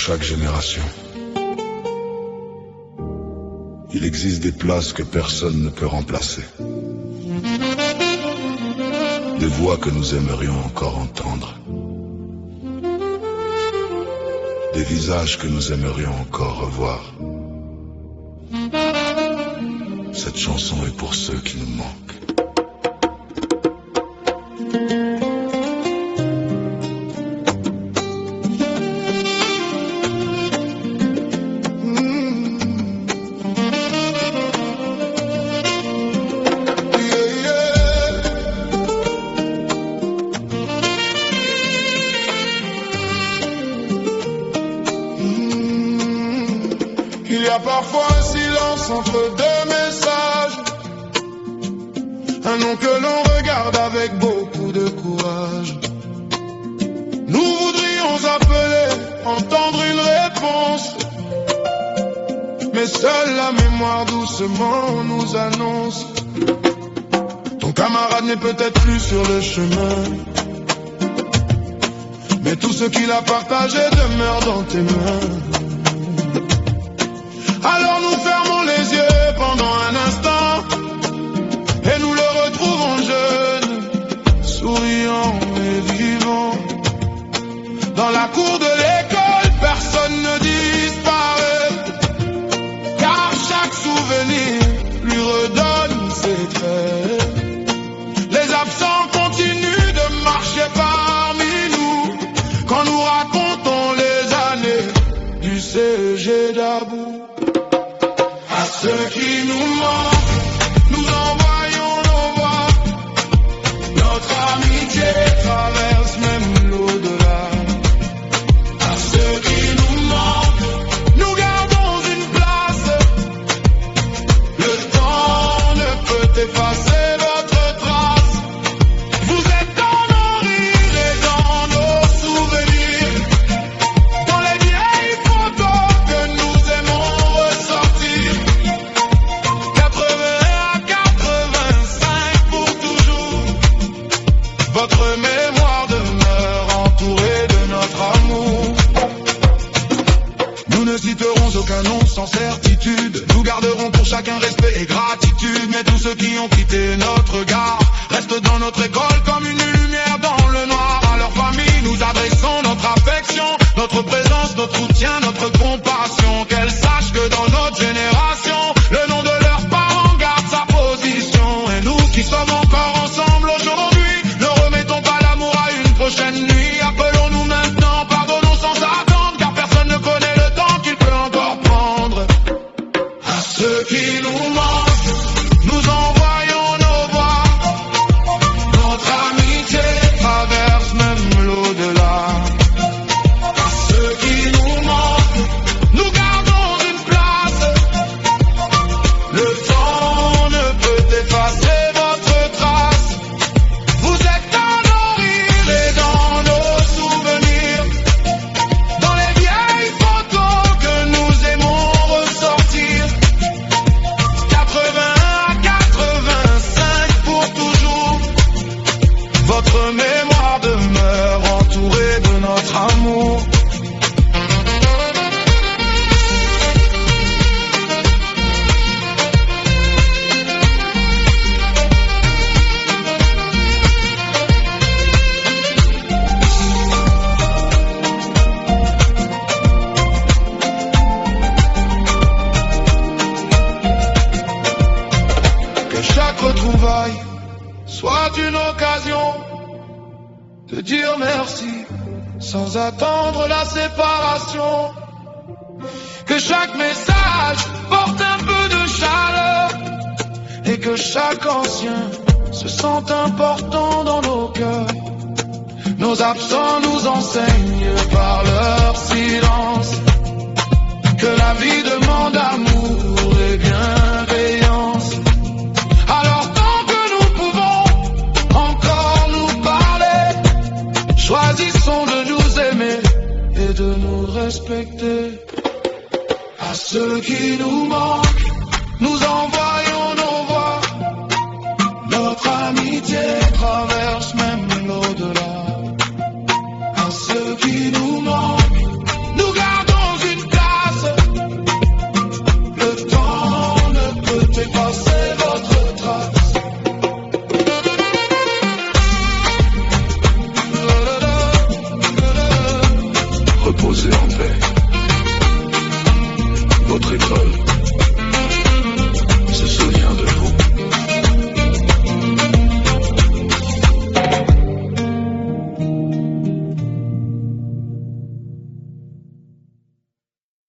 chaque génération. Il existe des places que personne ne peut remplacer. Des voix que nous aimerions encore entendre. Des visages que nous aimerions encore revoir. Cette chanson est pour ceux qui nous manquent. Il y a parfois un silence entre deux messages, un nom que l'on regarde avec beaucoup de courage. Nous voudrions appeler, entendre une réponse, mais seule la mémoire doucement nous annonce: ton camarade n'est peut-être plus sur le chemin, mais tout ce qu'il a partagé demeure dans tes mains. Alors nous fermons les yeux pendant un instant et nous le retrouvons jeune, souriant et vivant. Dans la cour de l'école, personne ne disparaît, car chaque souvenir lui redonne ses traits. Les absents continuent de marcher parmi nous quand nous racontons les années du CG d'Abou. À ceux qui nous manquent, nous envoyons nos voix. Notre amitié traverse même l'au-delà. À ceux qui nous manquent, nous gardons une place. Le temps ne peut effacer votre trace. Vous êtes dans nos rires et dans nos souvenirs, dans les vieilles photos que nous aimons ressortir. 80 à 85 pour toujours. Votre mémoire demeure entourée de notre amour. Nous ne citerons aucun nom sans certitude. Nous garderons pour chacun respect et gratitude. Mais tous ceux qui ont quitté notre gare restent dans notre école comme une lumière dans le noir. À leur famille, nous adressons notre affection, notre présence, notre soutien, notre compassion. Qu'elles sachent que dans notre génération, le nom de leurs parents garde sa position. Et nous qui sommes encore ensemble aujourd'hui, ne remettons pas l'amour à une prochaine nuit. Appelons-nous maintenant, pardonnons sans attendre, car personne ne connaît le temps qu'il peut encore prendre. À ceux qui nous manquent, nous envoyons nos voix. Notre amitié traverse même l'au-delà. À ceux qui nous manquent, nous gardons une place. Le temps ne peut effacer votre trace. Vous êtes dans nos rires et dans nos souvenirs, dans les vieilles photos que nous aimons ressortir. 80 à 85 pour toujours. Votre mémoire demeure entourée de notre amour. Que chaque retrouvaille soit une occasion de dire merci sans attendre la séparation. Que chaque message porte un peu de chaleur et que chaque ancien se sente important dans nos cœurs. Nos absents nous enseignent par leur silence que la vie demande amour et bienveillance. Alors tant que nous pouvons encore nous parler, choisissons de nous aimer et de nous respecter. À ceux qui nous manquent, nous envoyons nos voix. Notre amitié traverse même